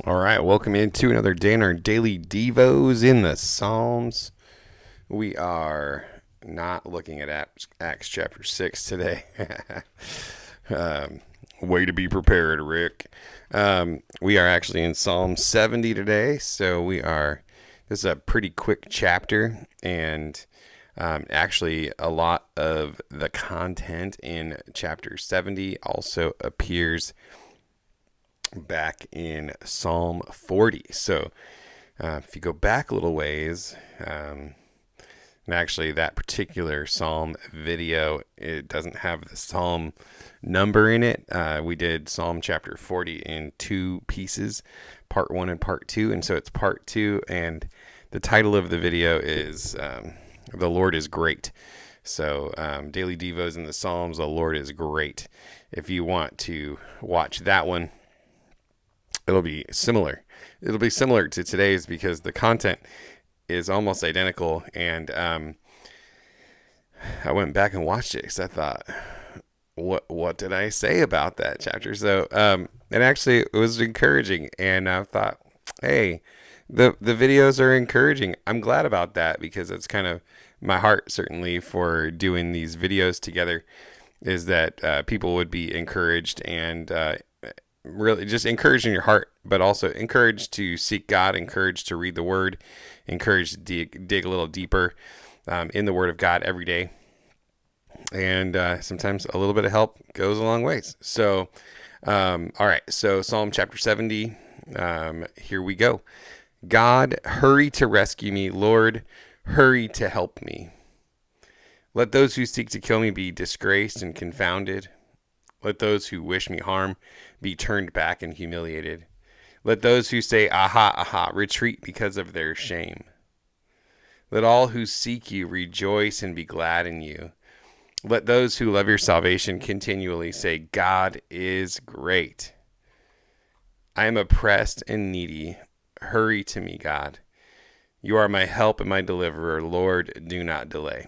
All right, welcome into another day in our daily Devos in the Psalms. We are not looking at Acts chapter 6 today. Way to be prepared, Rick. We are actually in Psalm 70 today, so this is a pretty quick chapter, and actually a lot of the content in chapter 70 also appears back in Psalm 40. So if you go back a little ways, and actually that particular Psalm video, it doesn't have the Psalm number in it. We did Psalm chapter 40 in two pieces, part 1 and part 2. And so it's part 2. And the title of the video is The Lord is Great. So Daily Devos in the Psalms, The Lord is Great. If you want to watch that one, it'll be similar. It'll be similar to today's because the content is almost identical. And I went back and watched it because I thought, what did I say about that chapter? So and actually it was encouraging. And I thought, hey, the videos are encouraging. I'm glad about that because it's kind of my heart, certainly, for doing these videos together, is that people would be encouraged and really just encouraged in your heart, but also encouraged to seek God, encouraged to read the Word, encouraged to dig a little deeper in the Word of God every day. And sometimes a little bit of help goes a long ways. So, all right. So Psalm chapter 70, here we go. God, hurry to rescue me. Lord, hurry to help me. Let those who seek to kill me be disgraced and confounded. Let those who wish me harm be turned back and humiliated. Let those who say, aha, aha, retreat because of their shame. Let all who seek you rejoice and be glad in you. Let those who love your salvation continually say, God is great. I am oppressed and needy. Hurry to me, God. You are my help and my deliverer. Lord, do not delay.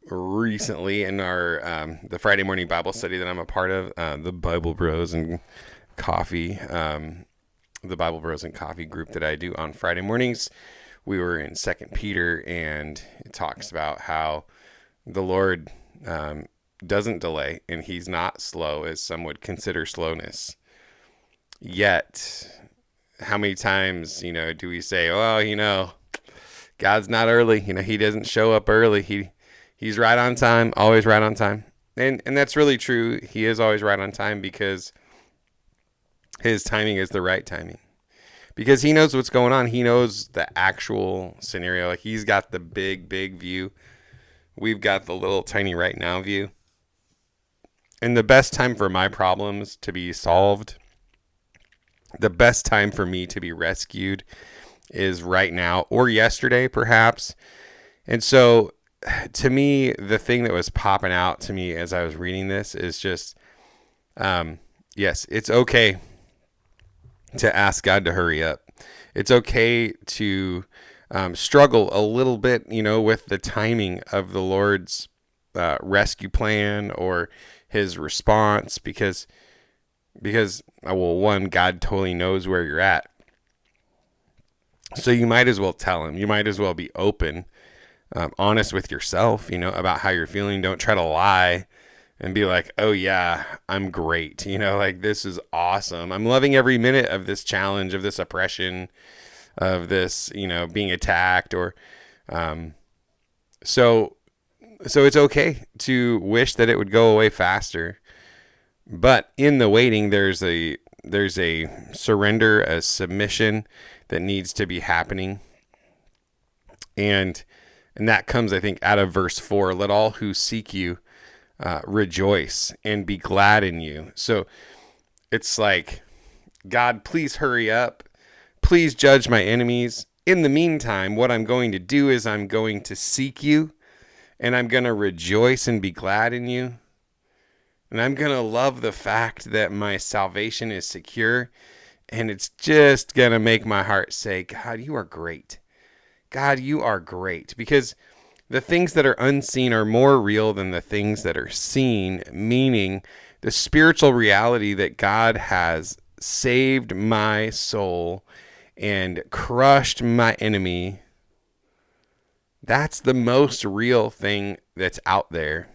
Recently in our the Friday morning Bible study that I'm a part of, the Bible Bros and Coffee, the Bible Bros and Coffee group that I do on Friday mornings, we were in 2 Peter, and it talks about how the Lord doesn't delay, and he's not slow, as some would consider slowness. Yet, how many times, do we say, oh, God's not early, he doesn't show up early, He's right on time, always right on time. And that's really true. He is always right on time because his timing is the right timing. Because he knows what's going on. He knows the actual scenario. Like, he's got the big, big view. We've got the little tiny right now view. And the best time for my problems to be solved, the best time for me to be rescued is right now or yesterday, perhaps. And so, to me, the thing that was popping out to me as I was reading this is just, yes, it's okay to ask God to hurry up. It's okay to struggle a little bit, with the timing of the Lord's rescue plan or his response, because one, God totally knows where you're at. So you might as well tell him. You might as well be open. Honest with yourself, about how you're feeling. Don't try to lie and be like, oh yeah, I'm great. Like, this is awesome. I'm loving every minute of this challenge, of this oppression, of this, being attacked or, so it's okay to wish that it would go away faster. But in the waiting, there's a surrender, a submission that needs to be happening. And that comes, I think, out of verse 4. Let all who seek you rejoice and be glad in you. So it's like, God, please hurry up. Please judge my enemies. In the meantime, what I'm going to do is I'm going to seek you, and I'm going to rejoice and be glad in you. And I'm going to love the fact that my salvation is secure. And it's just going to make my heart say, God, you are great. God, you are great, because the things that are unseen are more real than the things that are seen, meaning the spiritual reality that God has saved my soul and crushed my enemy. That's the most real thing that's out there.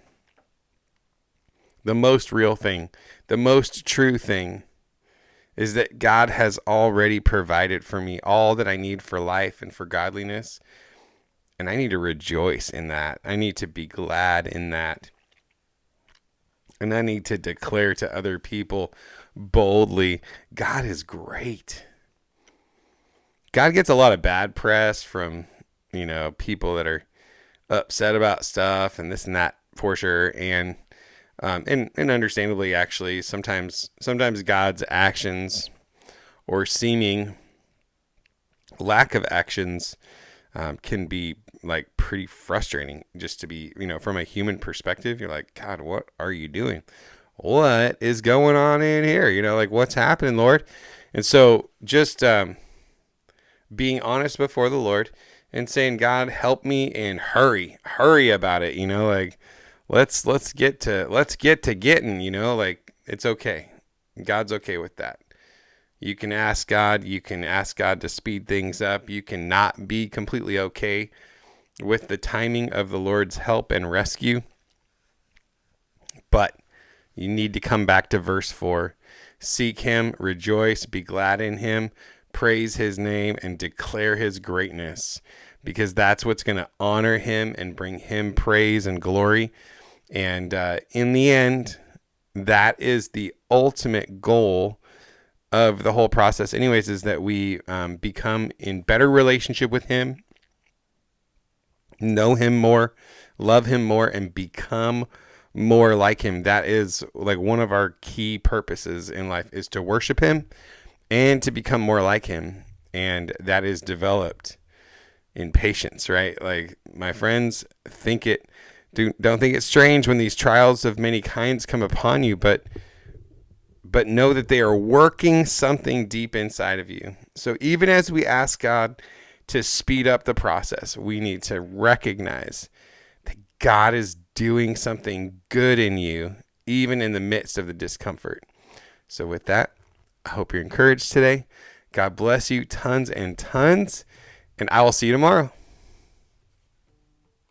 The most real thing, the most true thing is that God has already provided for me all that I need for life and for godliness. And I need to rejoice in that. I need to be glad in that. And I need to declare to other people boldly, God is great. God gets a lot of bad press from, people that are upset about stuff and this and that for sure. And understandably, actually, sometimes God's actions or seeming lack of actions can be like pretty frustrating just to be, from a human perspective. You're like, God, what are you doing? What is going on in here? Like what's happening, Lord? And so just being honest before the Lord and saying, God, help me and hurry about it. Like let's get to getting, like it's okay. God's okay with that. You can ask God to speed things up. You cannot be completely okay with the timing of the Lord's help and rescue. But you need to come back to verse 4. Seek him, rejoice, be glad in him, praise his name, and declare his greatness, because that's what's going to honor him and bring him praise and glory. And in the end, that is the ultimate goal of the whole process anyways, is that we become in better relationship with him, know him more, love him more, and become more like him. That is like one of our key purposes in life, is to worship him and to become more like him. And that is developed in patience, right? Like my friends, don't think it's strange when these trials of many kinds come upon you, but know that they are working something deep inside of you. So even as we ask God to speed up the process, we need to recognize that God is doing something good in you, even in the midst of the discomfort. So with that, I hope you're encouraged today. God bless you tons and tons, and I will see you tomorrow.